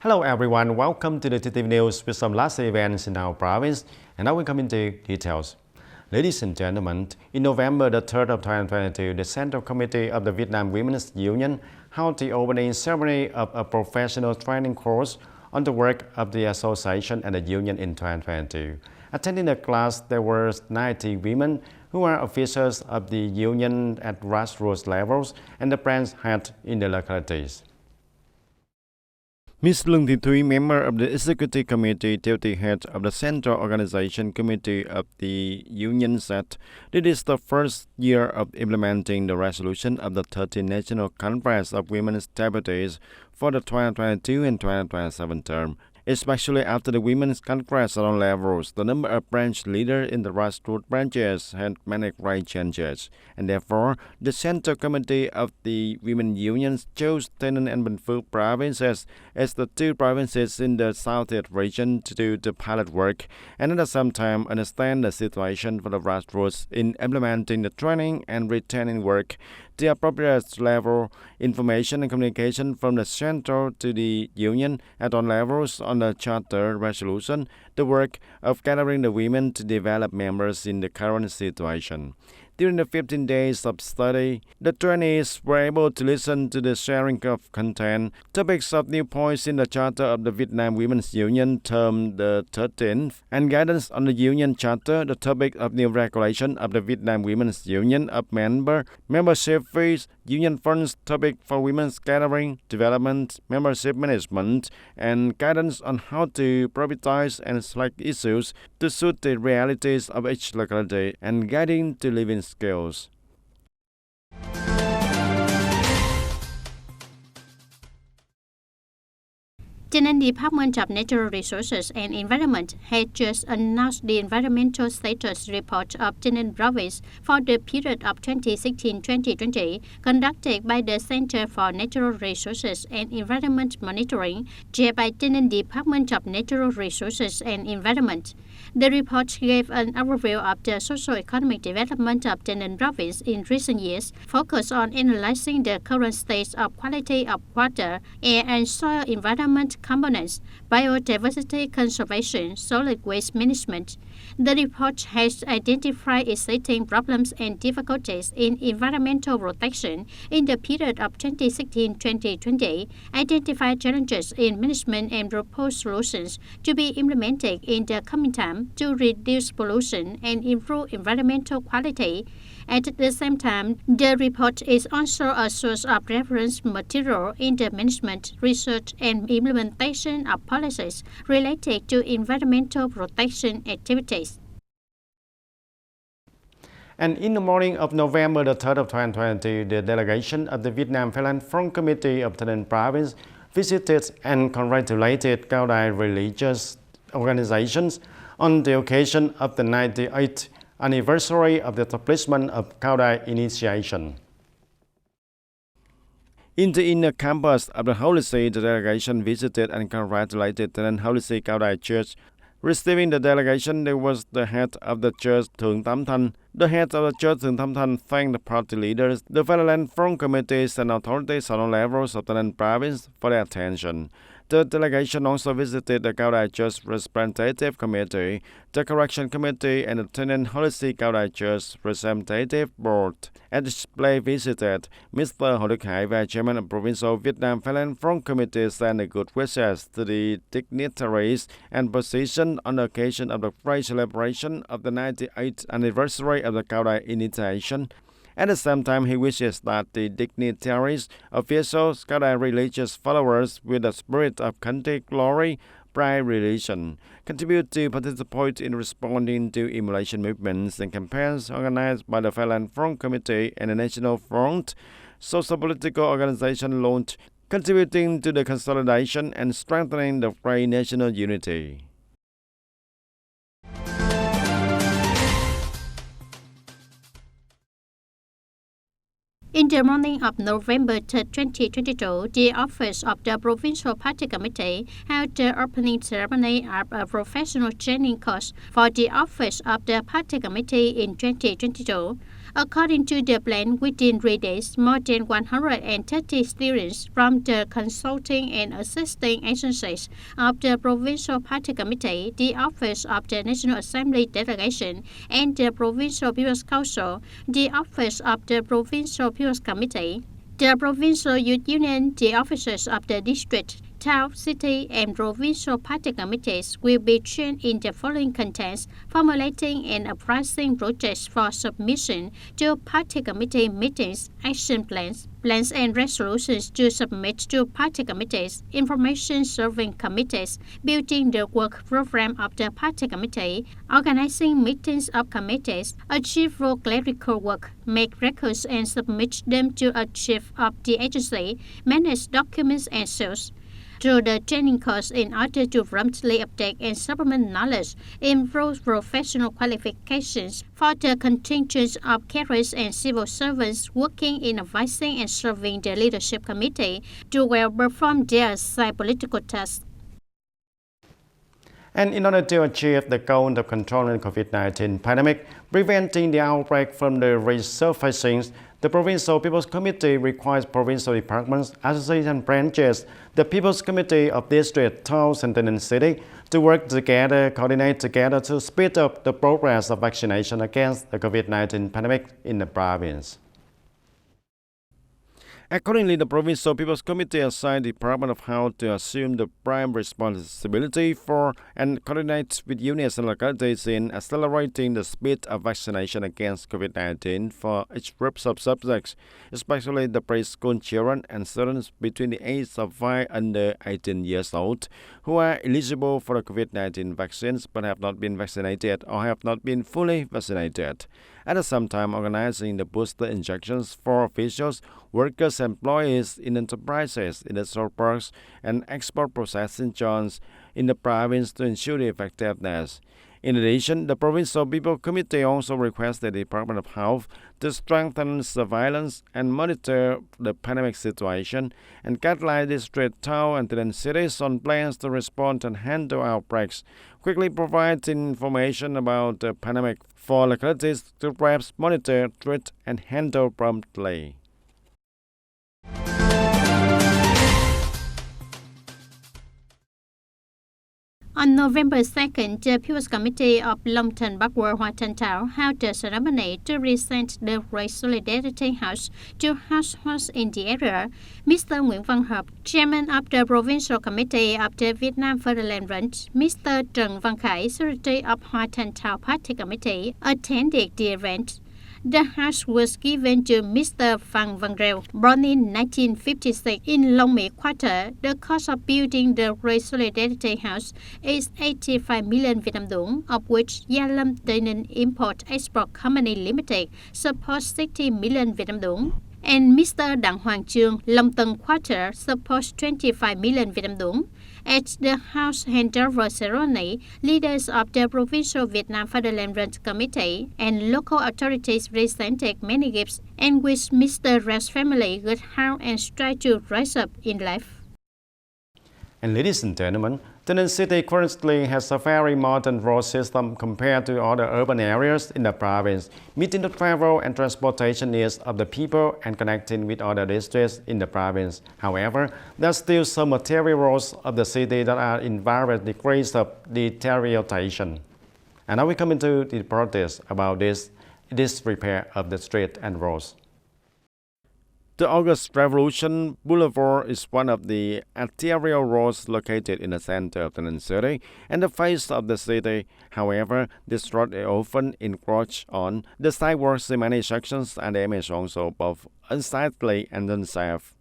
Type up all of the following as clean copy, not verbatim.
Hello everyone, welcome to the TTV News with some last events in our province, and now we come into details. Ladies and gentlemen, in November the 3rd of 2022, the Central Committee of the Vietnam Women's Union held the opening ceremony of a professional training course on the work of the association and the union in 2022. Attending the class, there were 90 women who are officers of the union at grassroots levels and the branch head in the localities. Ms. Lương Thị Thúy, member of the Executive Committee, Deputy Head of the Central Organization Committee of the Union, said this is the first year of implementing the resolution of the 13th National Congress of Women's Deputies for the 2022 and 2027 term. Especially after the Women's Congress at all levels, the number of branch leaders in the grassroots branches had many great changes, and therefore the Central Committee of the Women's Unions chose Tây Ninh and Bình Phước provinces as the two provinces in the southeast region to do the pilot work, and at the same time understand the situation for the grassroots in implementing the training and retaining work. The appropriate level information and communication from the central to the union at all levels on the charter resolution, the work of gathering the women to develop members in the current situation. During the 15 days of study, the trainees were able to listen to the sharing of content, topics of new points in the Charter of the Vietnam Women's Union term the 13th, and guidance on the Union Charter, the topic of new regulation of the Vietnam Women's Union of membership fees, union funds, topic for women's gathering, development, membership management, and guidance on how to prioritize and select issues to suit the realities of each locality and guiding to living skills. The Department of Natural Resources and Environment has just announced the environmental status report of Tây Ninh Province for the period of 2016-2020, conducted by the Center for Natural Resources and Environment Monitoring, chaired by Tây Ninh Department of Natural Resources and Environment. The report gave an overview of the socio-economic development of Tây Ninh Province in recent years, focused on analyzing the current state of quality of water, air and soil environment components, biodiversity conservation, solid waste management. The report has identified existing problems and difficulties in environmental protection in the period of 2016-2020, identified challenges in management and proposed solutions to be implemented in the coming time to reduce pollution and improve environmental quality. At the same time, the report is also a source of reference material in the management, research, and implementation of policies related to environmental protection activities. And in the morning of November the 3rd of 2022, the delegation of the Vietnam Phalang Front Committee of Tây Ninh Province visited and congratulated Cao Đài religious organizations on the occasion of the 98th anniversary of the establishment of Cao Đài Initiation. In the inner campus of the Holy See, the delegation visited and congratulated the Holy See Cao Đài Church. Receiving the delegation, there was the head of the church, Thượng Tam Thanh. The head of the church, Thượng Tam Thanh, thanked the party leaders, the Phalang Front committees and authorities at all levels of the Tây Ninh Province for their attention. The delegation also visited the Cao Đài Church Representative Committee, the Correction Committee, and the Tây Ninh Holy See Cao Đài Church Representative Board. At the display visited, Mr. Hồ Đức Hải, Vice Chairman of Provincial Vietnam Phalang Front Committee, sent good wishes to the dignitaries and positions on the occasion of the great celebration of the 98th anniversary of the Cao Đài Initiation. At the same time, he wishes that the dignitaries, officials, Cao Đài religious followers with the spirit of country glory, pride religion, contribute to participate in responding to emulation movements and campaigns organized by the Phalang Front Committee and the National Front, socio-political organization launched, contributing to the consolidation and strengthening the great national unity. In the morning of November 3, 2022, the Office of the Provincial Party Committee held the opening ceremony of a professional training course for the Office of the Party Committee in 2022. According to the plan, within 3 days, more than 130 students from the consulting and assisting agencies of the Provincial Party Committee, the Office of the National Assembly Delegation, and the Provincial People's Council, the Office of the Provincial People's Committee, the Provincial Youth Union, the officers of the district, town, city, and provincial party committees will be trained in the following contents: formulating and appraising projects for submission to party committee meetings, action plans, plans and resolutions to submit to party committees, information serving committees, building the work program of the party committee, organizing meetings of committees, achieve role clerical work, make records and submit them to a chief of the agency, manage documents and sales. Through the training course in order to promptly update and supplement knowledge, improve professional qualifications for the contingent of cadres and civil servants working in advising and serving the leadership committee to well perform their assigned political tasks. And in order to achieve the goal of controlling the COVID-19 pandemic, preventing the outbreak from the resurfacing, the Provincial People's Committee requires provincial departments, associations and branches, the People's Committee of District, Towns and Tenant City to work together, coordinate together to speed up the progress of vaccination against the COVID-19 pandemic in the province. Accordingly, the Provincial People's Committee assigned the Department of Health to assume the prime responsibility for and coordinate with unions and localities in accelerating the speed of vaccination against COVID-19 for each group of subjects, especially the preschool children and students between the age of 5 and 18 years old who are eligible for the COVID-19 vaccines but have not been vaccinated or have not been fully vaccinated. At the same time, organizing the booster injections for officials, workers, and employees in enterprises, industrial parks, and export processing zones in the province to ensure the effectiveness. In addition, the Provincial People Committee also requests the Department of Health to strengthen surveillance and monitor the pandemic situation and guide district, town, and tenant cities on plans to respond and handle outbreaks, quickly provide information about the pandemic for localities to perhaps monitor, treat, and handle promptly. On November 2nd, the People's Committee of Long Ton Backward Hoa Tân Thao held a ceremony to present the Great Solidarity House to households in the area. Mr. Nguyễn Văn Hợp, Chairman of the Provincial Committee of the Vietnam Fatherland Front, Mr. Trần Văn Khải, Secretary of Hoa Tân Thao Party Committee, attended the event. The house was given to Mr. Phan Văn Rêu, born in 1956 in Long Mỹ Quarter. The cost of building the Great Solidarity House is 85 million Vietnam dong, of which Gia Lâm TayNinhTV Import Export Company Limited supports 60 million Vietnam dong, and Mr. Đặng Hoàng Chương, Long Tân Quarter, supports 25 million Vietnam dong. At the house handover ceremony, leaders of the Provincial Vietnam Fatherland Front Committee and local authorities presented many gifts and wished Mr. Rev's family good health and strive to rise up in life. And ladies and gentlemen, Tenant City currently has a very modern road system compared to other urban areas in the province, meeting the travel and transportation needs of the people and connecting with other districts in the province. However, there are still some material roads of the city that are in various degrees of deterioration. And now we come into the protest about this repair of the street and roads. The August Revolution Boulevard is one of the arterial roads located in the center of the city and the face of the city. However, this road is often encroached on the sidewalks in many sections and the image also both unsightly and unsafe.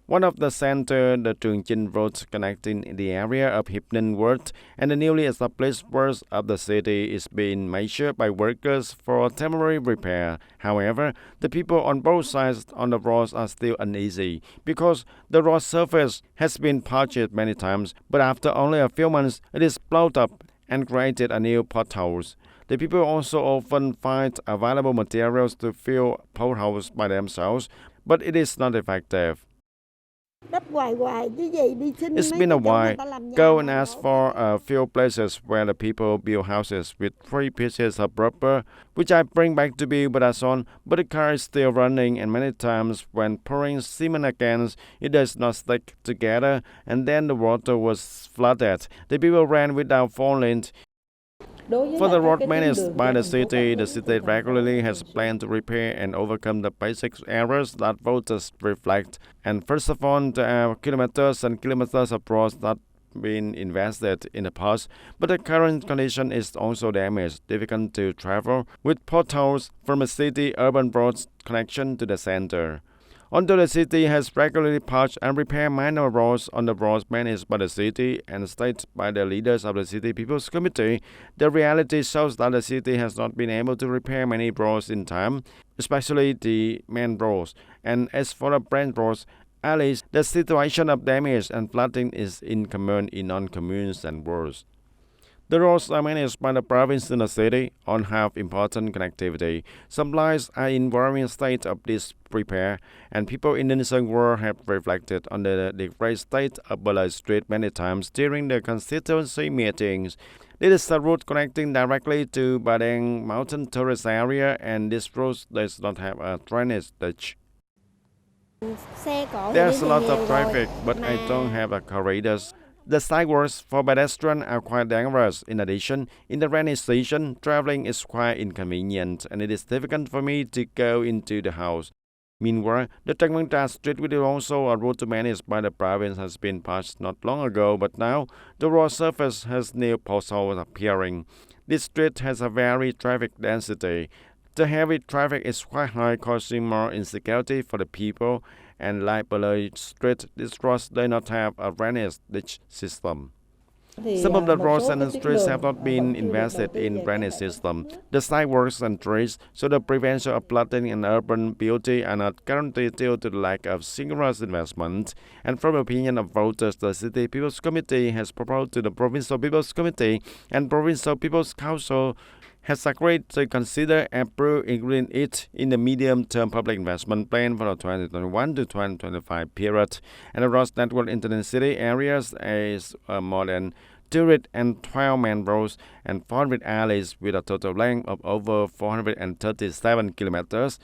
One of the center, the Trường Chinh Road connecting the area of Hiệp Ninh Ward and the newly established wards of the city is being measured by workers for temporary repair. However, the people on both sides on the roads are still uneasy because the road surface has been patched many times, but after only a few months, it is plowed up and created a new potholes. The people also often find available materials to fill potholes by themselves, but it is not effective. It's been a while. Go and ask for a few places where the people build houses with 3 pieces of rubber, which I bring back to build on, but the car is still running, and many times when pouring cement against, it does not stick together, and then the water was flooded. The people ran without falling. For the road managed by the city regularly has planned to repair and overcome the basic errors that voters reflect. And first of all, there are kilometers and kilometers of roads that been invested in the past, but the current condition is also damaged, difficult to travel, with potholes from a city urban roads connection to the center. Although the city has regularly patched and repaired minor roads on the roads managed by the city and state by the leaders of the City People's Committee, the reality shows that the city has not been able to repair many roads in time, especially the main roads. And as for the branch roads, at least the situation of damage and flooding is uncommon in non-communes and worse. The roads are managed by the province and the city and have important connectivity. Some lines are in varying state of disrepair, and people in the Nissan world have reflected on the degraded state of Bala Street many times during the constituency meetings. This is a route connecting directly to Badang Mountain Tourist Area, and this route does not have a drainage ditch. There's a lot of traffic, but I don't have a corridors. The sidewalks for pedestrians are quite dangerous. In addition, in the rainy season, traveling is quite inconvenient, and it is difficult for me to go into the house. Meanwhile, the TayNinhTV Street, which is also a route managed by the province, has been patched not long ago, but now the road surface has new potholes appearing. This street has a very traffic density. The heavy traffic is quite high, causing more insecurity for the people, and like Bala Street, these roads do not have a drainage ditch system. Some of the roads and streets have not been invested in drainage system. The sidewalks and trees, so the prevention of flooding and urban beauty are not guaranteed due to the lack of serious investment. And from the opinion of voters, the City People's Committee has proposed to the Provincial People's Committee and Provincial People's Council has agreed to consider and approve including it in the medium-term public investment plan for the 2021 to 2025 period. And the road network in the city areas is more than 212 main roads and 400 alleys with a total length of over 437 kilometers.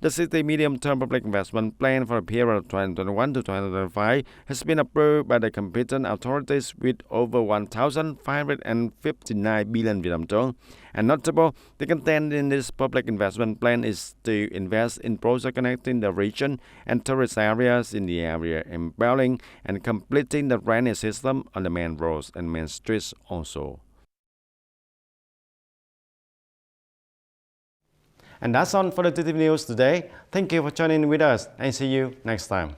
The city medium-term public investment plan for the period of 2021 to 2025 has been approved by the competent authorities with over 1,559 billion Vietnam dong. And notable, the content in this public investment plan is to invest in projects connecting the region and tourist areas in the area, empowering and completing the drainage system on the main roads and main streets also. And that's all for the TTV News today. Thank you for joining with us and see you next time.